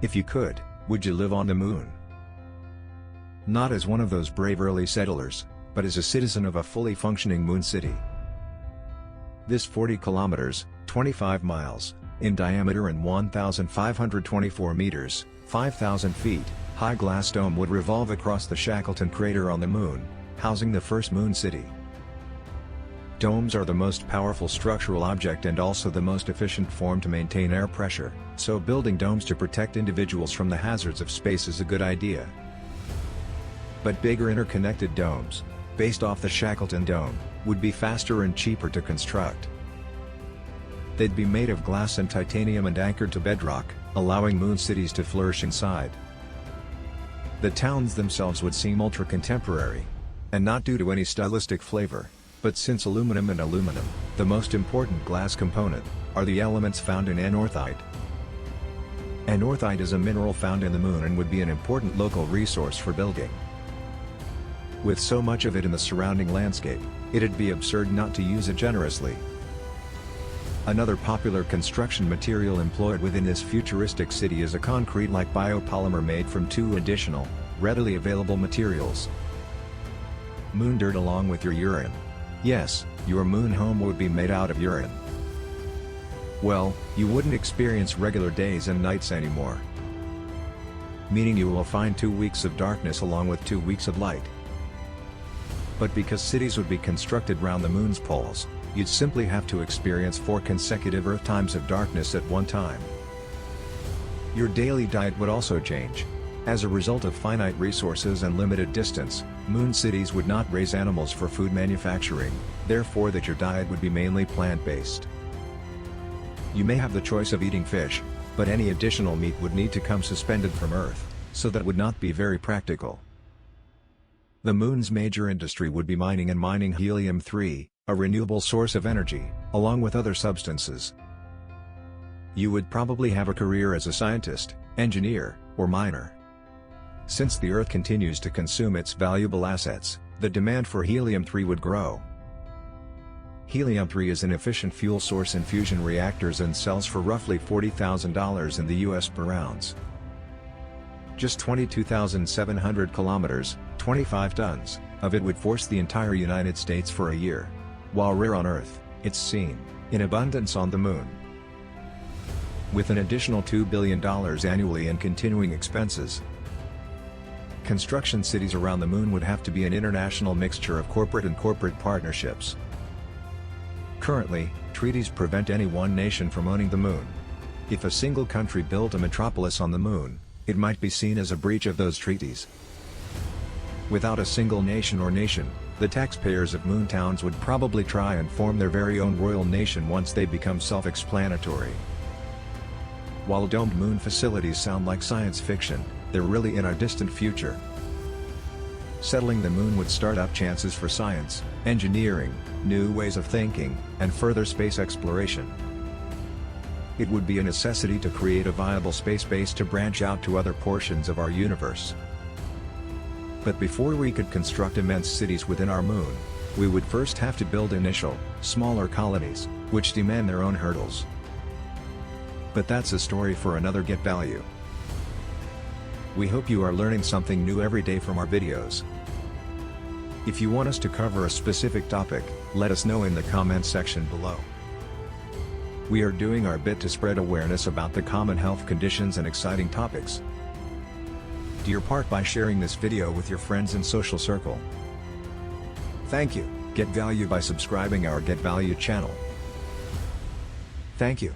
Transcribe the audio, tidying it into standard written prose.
If you could, would you live on the moon? Not as one of those brave early settlers, but as a citizen of a fully functioning moon city. This 40 kilometers, 25 miles, in diameter and 1,524 meters, 5,000 feet, high glass dome would revolve across the Shackleton Crater on the moon, housing the first moon city. Domes are the most powerful structural object and also the most efficient form to maintain air pressure, so building domes to protect individuals from the hazards of space is a good idea. But bigger interconnected domes, based off the Shackleton Dome, would be faster and cheaper to construct. They'd be made of glass and titanium and anchored to bedrock, allowing moon cities to flourish inside. The towns themselves would seem ultra-contemporary, and not due to any stylistic flavor, but since aluminum and aluminum, the most important glass component, are the elements found in anorthite. Anorthite is a mineral found in the moon and would be an important local resource for building. With so much of it in the surrounding landscape, it'd be absurd not to use it generously. Another popular construction material employed within this futuristic city is a concrete-like biopolymer made from two additional, readily available materials. Moon dirt along with your urine. Yes, your moon home would be made out of urine. Well, you wouldn't experience regular days and nights anymore. Meaning you will find 2 weeks of darkness along with 2 weeks of light. But because cities would be constructed round the moon's poles, you'd simply have to experience 4 consecutive Earth times of darkness at one time. Your daily diet would also change. As a result of finite resources and limited distance, moon cities would not raise animals for food manufacturing, therefore that your diet would be mainly plant-based. You may have the choice of eating fish, but any additional meat would need to come suspended from Earth, so that would not be very practical. The moon's major industry would be mining and mining helium-3, a renewable source of energy, along with other substances. You would probably have a career as a scientist, engineer, or miner. Since the Earth continues to consume its valuable assets, the demand for helium-3 would grow. Helium-3 is an efficient fuel source in fusion reactors and sells for roughly $40,000 in the US per ounce. Just 22,700 kilometers, 25 tons, of it would force the entire United States for a year. While rare on Earth, it's seen, in abundance on the moon. With an additional $2 billion annually in continuing expenses, construction cities around the moon would have to be an international mixture of corporate and corporate partnerships. Currently, treaties prevent any one nation from owning the moon. If a single country built a metropolis on the moon, it might be seen as a breach of those treaties. Without a single nation or nation, the taxpayers of moon towns would probably try and form their very own royal nation once they become self-explanatory. While domed moon facilities sound like science fiction, they're really in our distant future. Settling the moon would start up chances for science, engineering, new ways of thinking, and further space exploration. It would be a necessity to create a viable space base to branch out to other portions of our universe. But before we could construct immense cities within our moon, we would first have to build initial, smaller colonies, which demand their own hurdles. But that's a story for another Get Value. We hope you are learning something new every day from our videos. If you want us to cover a specific topic, let us know in the comments section below. We are doing our bit to spread awareness about the common health conditions and exciting topics. Do your part by sharing this video with your friends and social circle. Thank you. Get value by subscribing our Get Value channel. Thank you.